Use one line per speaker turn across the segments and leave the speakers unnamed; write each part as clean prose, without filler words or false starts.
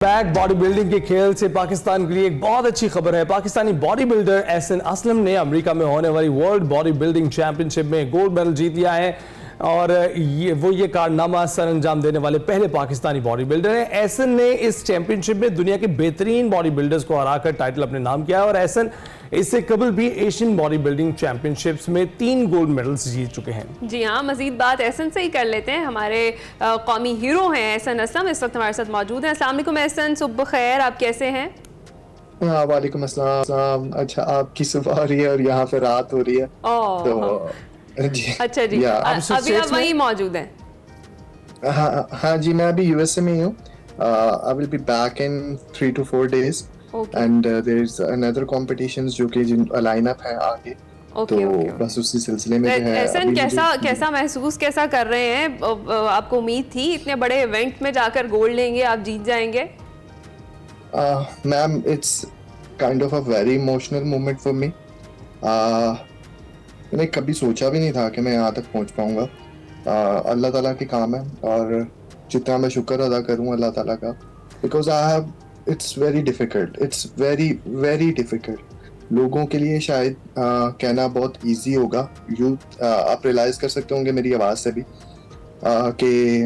Back body building के खेल से पाकिस्तान के लिए एक बहुत अच्छी खबर है। पाकिस्तानी बॉडी बिल्डर एहसन असलम ने अमेरिका में होने वाली वर्ल्ड बॉडी बिल्डिंग चैंपियनशिप में गोल्ड मेडल जीत लिया है और ये कारनामा सर अंजाम देने वाले पहले पाकिस्तानी बॉडी बिल्डर हैं। एहसन ने इस चैंपियनशिप में दुनिया के बेहतरीन बॉडी बिल्डर्स को हराकर टाइटल अपने नाम किया है और एहसन इससे कबल भी एशियन बॉडी बिल्डिंग चैंपियनशिप्स में 3 गोल्ड मेडल्स जीत चुके हैं।
जी हाँ, मजीद बात एहसन से ही कर लेते हैं। हमारे कौमी हीरो हैं एहसन असलम, इस वक्त हमारे साथ मौजूद हैं। अस्सलाम वालेकुम एहसन, सुबह खैर, आप कैसे हैं?
वालेकुम अस्सलाम। अच्छा, आपकी सुबह हो रही है और यहाँ पे रात हो रही है। तो जी,
अच्छा जी, अभी आप वहीं मौजूद हैं?
हाँ जी, मैं अभी यूएसए में हूँ। I will be back in 3 to 4 days and there is another competitions जो कि लाइन अप है आगे। तो बस उसी सिलसिले में जो है।
एहसन, कैसा महसूस कैसा कर रहे हैं? आपको उम्मीद थी इतने बड़े इवेंट में जाकर गोल्ड लेंगे, आप जीत जाएंगे?
Ma'am, it's kind of a very emotional moment for me. मैंने कभी सोचा भी नहीं था कि मैं यहाँ तक पहुँच पाऊँगा। अल्लाह ताला के काम है और जितना मैं शुक्र अदा करूँ अल्लाह ताला का, because I have it's very difficult, it's very very difficult. लोगों के लिए शायद कहना बहुत इजी होगा। यूथ आप रियलाइज कर सकते होंगे मेरी आवाज़ से भी कि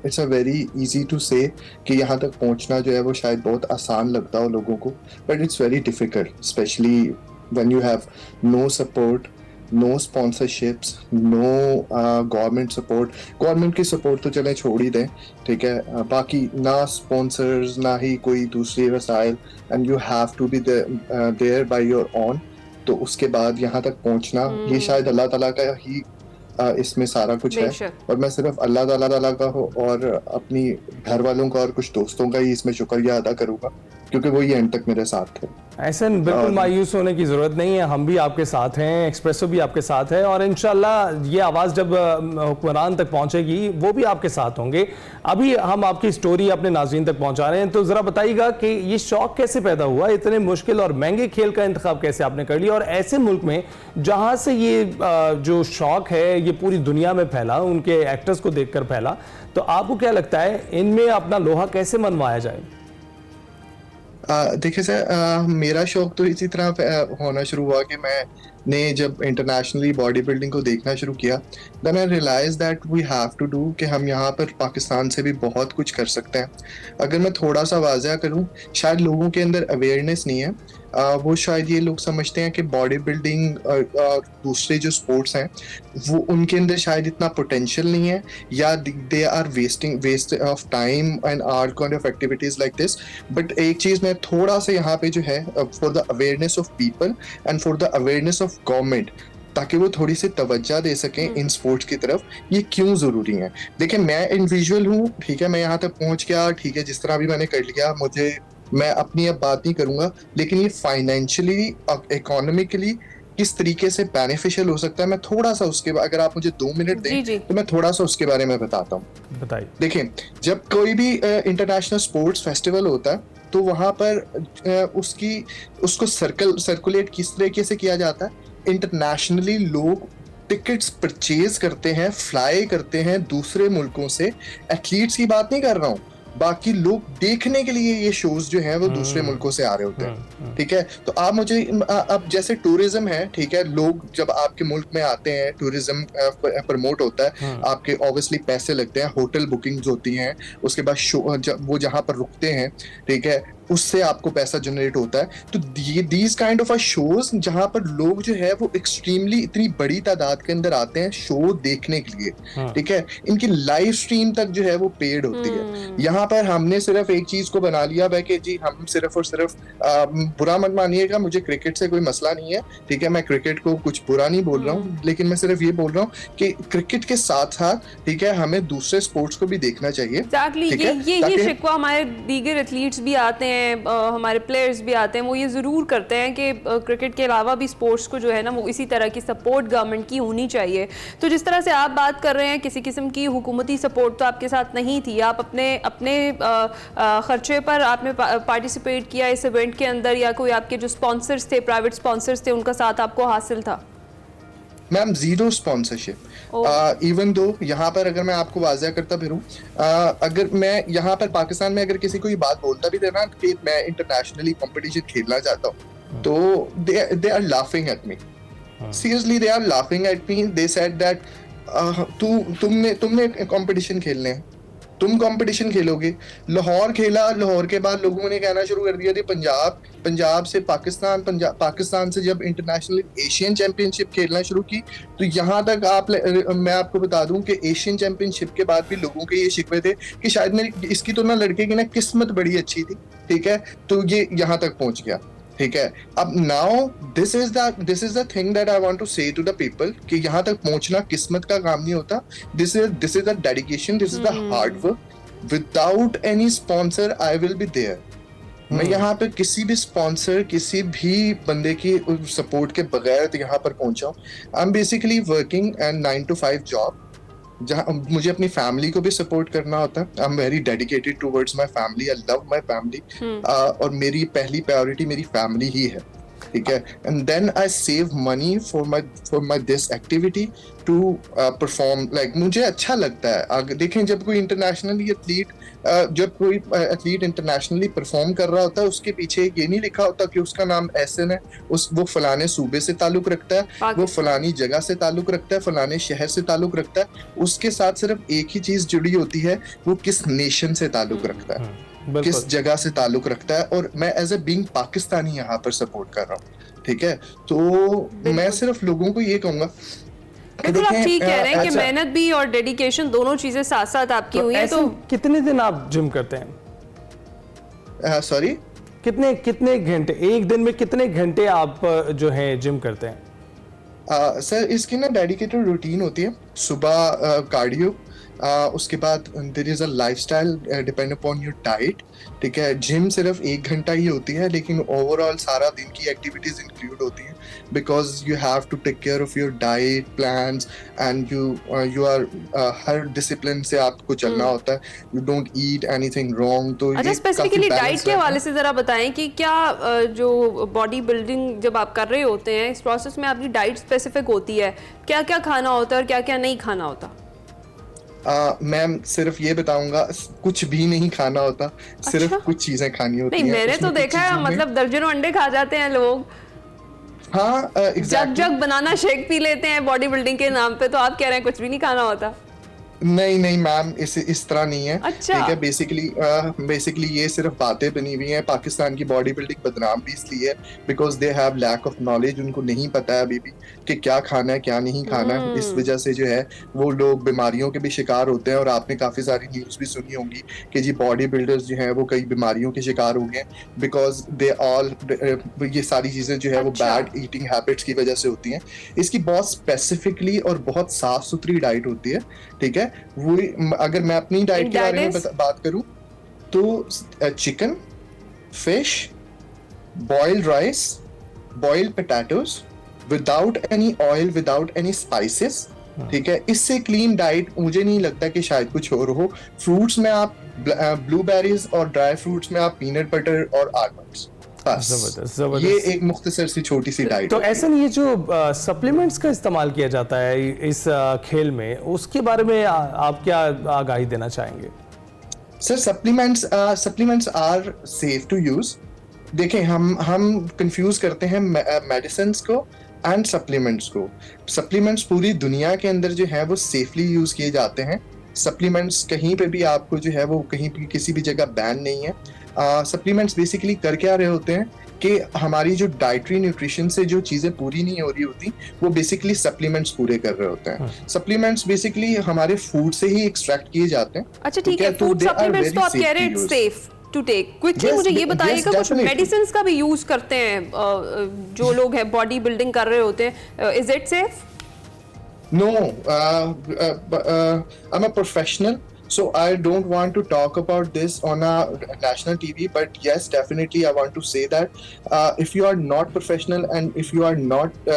it's a very easy to say कि यहाँ तक पहुँचना जो है वो शायद बहुत आसान लगता हो लोगों को, but it's very difficult, specially when you have no support, no sponsorships, no government support. Government की सपोर्ट तो चले छोड़ ही दें, ठीक है, बाकी ना स्पॉन्सर्स ना ही कोई दूसरी वसाइल, and you have to be there by your own. तो उसके बाद यहाँ तक पहुँचना ये शायद अल्लाह ताला का ही इसमें सारा कुछ है, और मैं सिर्फ अल्लाह ताला का हो और अपनी घर वालों का और कुछ दोस्तों का ही इसमें शुक्रिया अदा करूँगा, क्योंकि वो ये एंड तक मेरे साथ थे।
एहसन, बिल्कुल मायूस होने की ज़रूरत नहीं है, हम भी आपके साथ हैं, एक्सप्रेसो भी आपके साथ है और इंशाल्लाह ये आवाज़ जब हुक्मरान तक पहुंचेगी वो भी आपके साथ होंगे। अभी हम आपकी स्टोरी अपने नाज़रीन तक पहुंचा रहे हैं, तो ज़रा बताइएगा कि ये शौक़ कैसे पैदा हुआ, इतने मुश्किल और महंगे खेल का इंतखाब कैसे आपने कर लिया, और ऐसे मुल्क में जहाँ से ये जो शौक़ है ये पूरी दुनिया में फैला, उनके एक्टर्स को देख कर फैला, तो आपको क्या लगता है इनमें अपना लोहा कैसे मनवाया जाए?
देखिए सर, मेरा शौक तो इसी तरह होना शुरू हुआ कि मैंने जब इंटरनेशनली बॉडी बिल्डिंग को देखना शुरू किया, then I realise that we have to do कि हम यहाँ पर पाकिस्तान से भी बहुत कुछ कर सकते हैं। अगर मैं थोड़ा सा वाज़ह करूँ, शायद लोगों के अंदर अवेयरनेस नहीं है। वो शायद ये लोग समझते हैं कि बॉडी बिल्डिंग और दूसरे जो स्पोर्ट्स हैं वो उनके अंदर शायद इतना पोटेंशियल नहीं है, या they are waste of time and are kind of activities like this. But एक चीज़ मैं थोड़ा सा यहाँ पे जो है for the awareness of people and for the awareness of government, ताकि वो थोड़ी सी तवज्जो दे सकें इन स्पोर्ट्स की तरफ, ये क्यों ज़रूरी है। देखिए, मैं इंडिविजुअल हूँ, ठीक है, मैं यहाँ तक पहुँच गया, ठीक है, जिस तरह भी मैंने कर लिया, मैं अपनी अब बात नहीं करूंगा, लेकिन ये फाइनेंशियली इकोनॉमिकली किस तरीके से बेनिफिशियल हो सकता है, मैं थोड़ा सा उसके बारे, अगर आप मुझे 2 मिनट दें तो मैं थोड़ा सा उसके बारे में बताता हूँ।
बताइए।
देखिए, जब कोई भी इंटरनेशनल स्पोर्ट्स फेस्टिवल होता है तो वहां पर उसको सर्कुलेट किस तरीके से किया जाता है। इंटरनेशनली लोग टिकट्स परचेज करते हैं, फ्लाई करते हैं दूसरे मुल्कों से। एथलीट्स की बात नहीं कर रहा हूँ, बाकी लोग देखने के लिए ये शोज जो हैं वो दूसरे मुल्कों से आ रहे होते हैं, ठीक है। तो आप मुझे अब जैसे टूरिज्म है, ठीक है, लोग जब आपके मुल्क में आते हैं, टूरिज्म प्रमोट होता है, आपके ऑब्वियसली पैसे लगते हैं, होटल बुकिंग्स होती हैं, उसके बाद शो वो जहाँ पर रुकते हैं, ठीक है, उससे आपको पैसा जनरेट होता है। तो दीज काइंड ऑफ शोज जहाँ पर लोग जो है वो एक्सट्रीमली इतनी बड़ी तादाद के अंदर आते हैं शो देखने के लिए, ठीक है, इनकी लाइव स्ट्रीम तक जो है वो पेड होती है। यहाँ पर हमने सिर्फ एक चीज को बना लिया है कि जी हम सिर्फ और सिर्फ बुरा मत मानिएगा, मुझे क्रिकेट से कोई मसला नहीं है, ठीक है, मैं क्रिकेट को कुछ बुरा नहीं बोल रहा हूँ, लेकिन मैं सिर्फ ये बोल रहा हूँ कि क्रिकेट के साथ साथ, ठीक है, हमें दूसरे स्पोर्ट्स को भी देखना चाहिए।
ये शिकवा हमारे दीगर एथलीट्स भी आते हैं, हमारे प्लेयर्स भी आते हैं, वो ये ज़रूर करते हैं कि क्रिकेट के अलावा भी स्पोर्ट्स को जो है ना वो इसी तरह की सपोर्ट गवर्नमेंट की होनी चाहिए। तो जिस तरह से आप बात कर रहे हैं, किसी किस्म की हुकूमती सपोर्ट तो आपके साथ नहीं थी, आप अपने खर्चे पर आपने पार्टिसिपेट किया इस इवेंट के अंदर, या कोई आपके जो स्पॉन्सर्स थे, प्राइवेट स्पॉन्सर्स थे, उनका साथ आपको हासिल था?
Ma'am zero sponsorship. Even though यहाँ पर अगर मैं आपको वाज़ह करता फिरूं, अगर मैं यहाँ पर पाकिस्तान में अगर किसी को ये बात बोलता भी थे ना कि मैं इंटरनेशनली कंपटीशन खेलना चाहता हूँ, तो they are laughing at me, seriously they are laughing at me. They said that तुमने कंपटीशन खेलने हैं, तुम कंपटीशन खेलोगे। लाहौर खेला, लाहौर के बाद लोगों ने कहना शुरू कर दिया थी पंजाब से पाकिस्तान, पाकिस्तान से जब इंटरनेशनल एशियन चैंपियनशिप खेलना शुरू की, तो यहाँ तक मैं आपको बता दूं कि एशियन चैंपियनशिप के बाद भी लोगों के ये शिकवे थे कि शायद मेरी इसकी तो ना लड़के की ना किस्मत बड़ी अच्छी थी, ठीक है, तो ये यहाँ तक पहुंच गया, ठीक है। अब now this is the thing that I want to say to the people कि यहाँ तक पहुंचना किस्मत का काम नहीं होता। This is the dedication, this is the hard work. Without any sponsor I will be there. मैं यहाँ पे किसी भी स्पॉन्सर, किसी भी बंदे की सपोर्ट के बगैर यहाँ पर पहुंचा हूँ। I am basically working and 9 to 5 job, जहाँ मुझे अपनी फैमिली को भी सपोर्ट करना होता है। I am very dedicated towards my family, I love my family, और मेरी पहली प्रायोरिटी मेरी फैमिली ही है, ठीक है। And then I save money for my this activity to perform. Like मुझे अच्छा लगता है, देखें जब कोई इंटरनेशनली एथलीट इंटरनेशनली परफॉर्म कर रहा होता है, उसके पीछे ये नहीं लिखा होता कि उसका नाम एसएन है, वो फलाने सूबे से ताल्लुक रखता है, वो फलानी जगह से ताल्लुक रखता है, फलाने शहर से ताल्लुक रखता है। उसके साथ सिर्फ एक ही चीज जुड़ी होती है, वो किस नेशन से ताल्लुक रखता है, किस जगह से ताल्लुक रखता है। और मैं एज ए बीइंग पाकिस्तानी यहाँ पर सपोर्ट कर रहा हूँ, ठीक है। तो मैं सिर्फ लोगों को ये कहूंगा,
बिल्कुल आप ठीक कह रहे हैं कि मेहनत भी और डेडिकेशन दोनों चीजें साथ साथ आपकी हुई हैं। तो
कितने दिन आप जिम करते हैं?
सॉरी,
कितने घंटे एक दिन में, कितने घंटे आप जो है जिम करते हैं?
सर इसकी ना डेडिकेटेड रूटीन होती है। सुबह कार्डियो, उसके बाद there is a lifestyle depend upon your diet, ठीक है। जिम सिर्फ 1 घंटा ही होती है, लेकिन ओवरऑल सारा दिन की एक्टिविटीज इंक्लूड होती हैं, because you have to take care of your diet plans and you are हर डिसिप्लिन से आपको चलना होता है। You don't eat anything wrong. तो
अच्छा, स्पेसिफिकली डाइट के हवाले से जरा बताएं कि क्या जो बॉडी बिल्डिंग जब आप कर रहे होते हैं, इस प्रोसेस में आपकी डाइट स्पेसिफिक होती है, क्या क्या खाना होता है और क्या क्या नहीं खाना होता?
मैम सिर्फ ये बताऊंगा, कुछ भी नहीं खाना होता, सिर्फ कुछ चीजें खानी होती हैं।
नहीं, मैंने तो देखा है, मतलब दर्जनों अंडे खा जाते हैं लोग।
हाँ,
जग बनाना शेक पी लेते हैं बॉडी बिल्डिंग के नाम पे, तो आप कह रहे हैं कुछ भी नहीं खाना होता?
नहीं मैम, इस तरह नहीं है,
अच्छा।
ठीक है। बेसिकली ये सिर्फ बातें बनी हुई हैं। पाकिस्तान की बॉडी बिल्डिंग बदनाम भी इसलिए है because they have lack of knowledge. उनको नहीं पता है अभी भी कि क्या खाना है क्या नहीं खाना है। इस वजह से जो है वो लोग बीमारियों के भी शिकार होते हैं। और आपने काफी सारी न्यूज भी सुनी होंगी कि जी बॉडी बिल्डर्स जो है वो कई बीमारियों के शिकार हो गए बिकॉज दे ऑल, ये सारी चीजें जो है वो बैड ईटिंग हैबिट्स की वजह से होती हैं। इसकी बहुत स्पेसिफिकली और बहुत साफ सुथरी डाइट होती है, ठीक है। वो अगर मैं अपनी डाइट के बारे में बात करूं तो chicken, fish, boiled rice, boiled potatoes, without any oil, without any spices, ठीक है। इससे क्लीन डाइट मुझे नहीं लगता कि शायद कुछ और हो। फ्रूट्स में आप ब्लूबेरीज और ड्राई फ्रूट्स में आप पीनट बटर और आलमंड्स,
जबरदस्त।
ये एक मुख्तसर सी छोटी सी डाइट।
तो ऐसा नहीं, ये जो सप्लीमेंट्स का इस्तेमाल किया जाता है इस खेल में, उसके बारे में आप क्या आगाही देना चाहेंगे?
Sir supplements are safe to use. देखें, हम कंफ्यूज करते हैं मेडिसिन को एंड सप्लीमेंट्स को। सप्लीमेंट्स पूरी दुनिया के अंदर जो है वो सेफली यूज किए जाते हैं। सप्लीमेंट्स कहीं पे भी आपको जो है वो कहीं भी किसी भी जगह बैन नहीं है। सप्लीमेंट्स बेसिकली कर क्या रहे होते हैं कि हमारी जो डाइटरी न्यूट्रिशन से जो चीजें पूरी नहीं हो रही होती, वो बेसिकली सप्लीमेंट्स पूरे कर रहे होते हैं। सप्लीमेंट्स बेसिकली हमारे फूड से ही एक्सट्रैक्ट किए जाते हैं।
अच्छा ठीक है, फूड सप्लीमेंट्स तो आप कह रहे हैं सेफ टू टेक। क्विकली मुझे ये बताइएगा, कुछ मेडिसिन्स का भी यूज करते हैं जो लोग हैं बॉडी बिल्डिंग कर रहे होते हैं, is it safe?
No, I'm a professional. So I don't want to talk about this on a national TV, but yes, definitely I want to say that if you are not professional and if you are not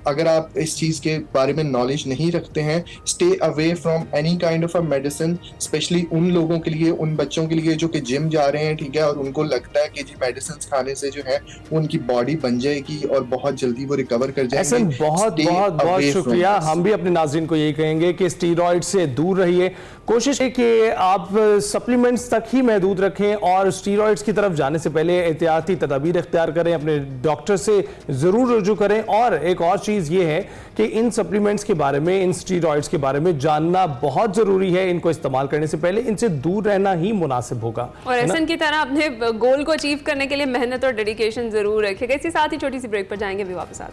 अगर आप इस चीज़ के बारे में knowledge नहीं रखते हैं, stay away from any kind of a medicine, specially उन लोगों के लिए, उन बच्चों के लिए जो कि जिम जा रहे हैं, ठीक है, और उनको लगता है कि जी मेडिसिन खाने से जो है उनकी बॉडी बन जाएगी और बहुत जल्दी वो रिकवर कर जाएंगे।
एहसन, बहुत
Stay
बहुत बहुत
away from
शुक्रिया।
this.
हम भी अपने नाज़रीन को यही कहेंगे कि स्टीरॉयड से दूर रहिए, कोशिश है कि आप सप्लीमेंट्स तक ही महदूद रखें और स्टीरॉयड्स की तरफ जाने से पहले एहतियाती तदाबीर इख्तियार करें, अपने डॉक्टर से ज़रूर रुजू करें। और एक और चीज़ ये है कि इन सप्लीमेंट्स के बारे में, इन स्टीरॉयड्स के बारे में जानना बहुत ज़रूरी है। इनको इस्तेमाल करने से पहले इनसे दूर रहना ही मुनासिब होगा।
और एहसन की तरह अपने गोल को अचीव करने के लिए मेहनत और डेडिकेशन जरूर रखेगा। इसी साथ ही छोटी सी ब्रेक पर जाएंगे, भी वापस आते हैं।